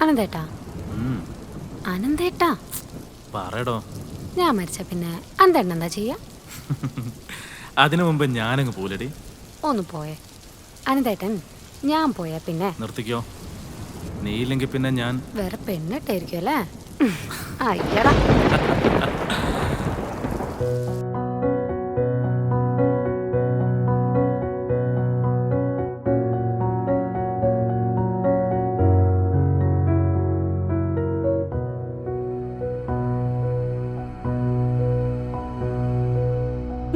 അനന്തേട്ടാ, അനന്തേട്ടാ പറയടോ. ഞാൻ മരിച്ച പിന്നെ അനന്തേട്ടൻ എന്താ ചെയ്യാ? അതിനു മുമ്പ് ഞാനങ്ങ് പോലടി. ഒന്ന് പോയേ അനന്തേട്ടൻ. ഞാൻ പോയാ പിന്നെ നിർത്തിക്കോ. നീ ഇല്ലെങ്കിൽ പിന്നെ ഞാൻ വേറെ പെണ്ണിട്ടായിരിക്കും അല്ലേ? അയ്യടാ.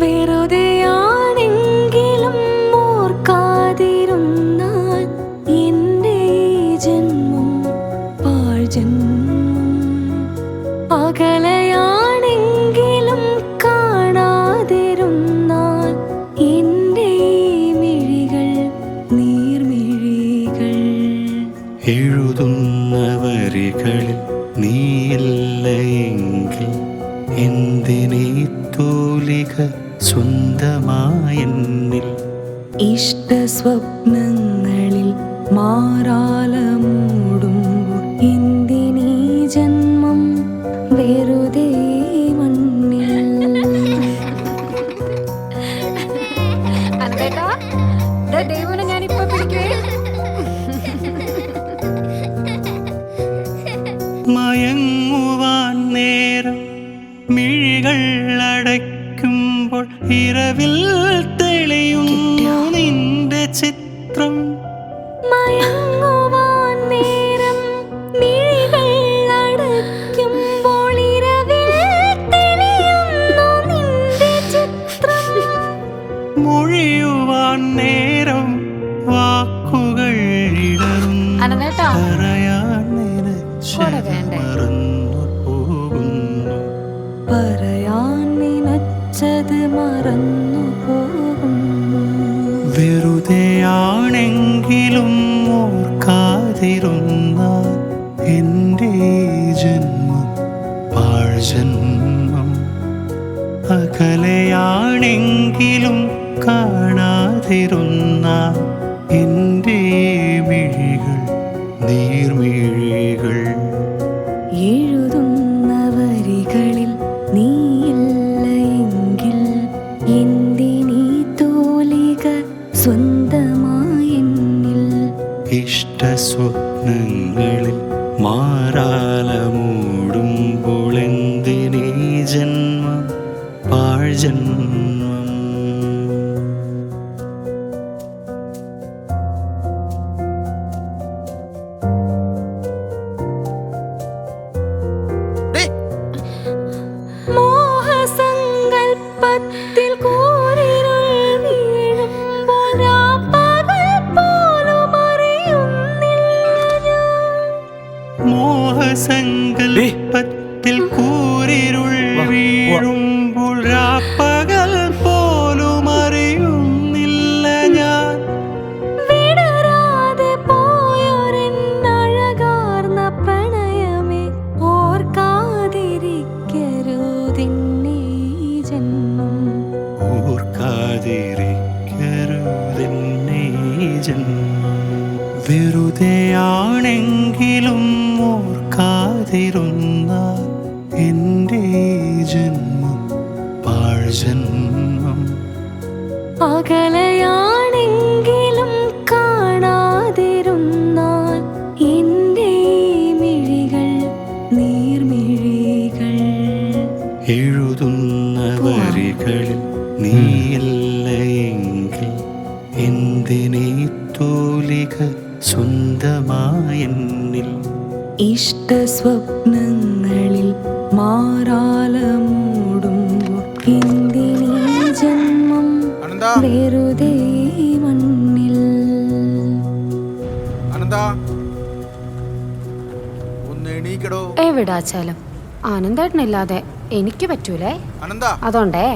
വെറുതെയാണെങ്കിലും ഓർക്കാതിരുന്നാൽ എൻ്റെ ജന്മം പാഴ്ജന്മം. അകലെയാണെങ്കിലും കാണാതിരുന്നാൽ എൻ്റെ മിഴികൾ നീർമിഴികൾ. എഴുതുന്ന വരികളിൽ നീയില്ലെങ്കിൽ എന്തിനീ തൂലിക സ്വന്തമായെന്നിൽ. ഇഷ്ട സ്വപ്നങ്ങളിൽ മാറാല മൂടുമ്പോൾ എന്തിനീ ജന്മം വെറുതെ മണ്ണിൽ. അനന്തേട്ടാ, ദൈവനെ ഞാനിപ്പോ പിടിക്കുവേ. മയങ്ങുവാൻ നേരം മിഴികൾ അടയ്ക്കുമ്പോൾ ഇരവിൽ തെളിയുന്നു നിന്റെ ചിത്രം. മയങ്ങുവാൻ നേരം മിഴികൾ അടയ്ക്കുമ്പോൾ ഇരവിൽ തെളിയുന്നു നിന്റെ ചിത്രം. മൊഴിയുവാൻ നേരം വാക്കുകൾ ഇടറുന്നു. അനന്തേട്ടാ, പറയാൻ കൂടെ വേണ്ടേ? മറന്നു പോകുന്നു. പറയാൻ നിനച്ചത് മറന്നു പോകുന്നു. വെറുതെയാണെങ്കിലും ഓർക്കാതിരുന്നാൽ എൻ്റെ ജന്മം പാഴ്ജന്മം. അകലെയാണെങ്കിലും കാണാതിരുന്നാൽ എൻ്റെ മിഴികൾ നീർമിഴികൾ. എഴുതുന്ന വരികളിൽ നീയില്ലെങ്കിൽ എന്തിനീ തൂലിക സ്വന്തമായെന്നിൽ. ഇഷ്ട സ്വപ്നങ്ങളിൽ മാറാല മൂടുമ്പോൾ എന്തിനീ ജന്മം പാഴ്ജന്മം. മോഹസങ്കൽപ്പത്തിൽ കൂരിരുൾ വീഴുമ്പോൾ രാപ്പകൽ പോലും അറിയുന്നില്ല ഞാൻ. മോഹസങ്കൽപ്പത്തിൽ കൂരിരുൾ വീഴുമ്പോൾ രാപ്പകൽ പോലും അറിയുന്നില്ല ഞാൻ. വിടരാതെ പോയൊരെന്നഴകാർന്ന പ്രണയമേ, ഓർക്കാതിരിക്കരുതെന്നീ ജന്മം. ഓർക്കാതിരിക്കരുതെന്നീ ജന്മം. വെറുതെയാണെങ്കിലും ഓർക്കാതിരുന്നാൽ എൻ്റെ ജന്മം പാഴ്ജന്മം. അകലെയാണെങ്കിലും കാണാതിരുന്നാൽ എൻ്റെ മിഴികൾ നീർമിഴികൾ. എഴുതുന്ന വരികളിൽ നീയില്ലെങ്കിൽ എന്തിനീ തൂലിക സ്വന്തമായെന്നിൽ. ഇഷ്ട സ്വപ്നങ്ങളിൽ മാറാല മൂടുമ്പോൾ എന്തിനീ ജന്മം വെറുതെ മണ്ണിൽ. എവിടാച്ചാലും അനന്തേട്ടനില്ലാതെ എനിക്ക് പറ്റൂലേ. അതുകൊണ്ടേ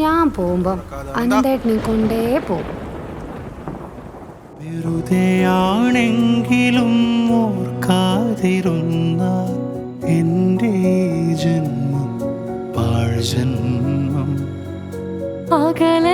ഞാൻ പോകുമ്പം അനന്തേട്ടനെ കൊണ്ടേ പോകും. വെറുതെയാണെങ്കിലും ഓർക്കാതിരുന്നാൽ എൻ്റെ ജന്മം പാഴ്ജന്മം. അകലെ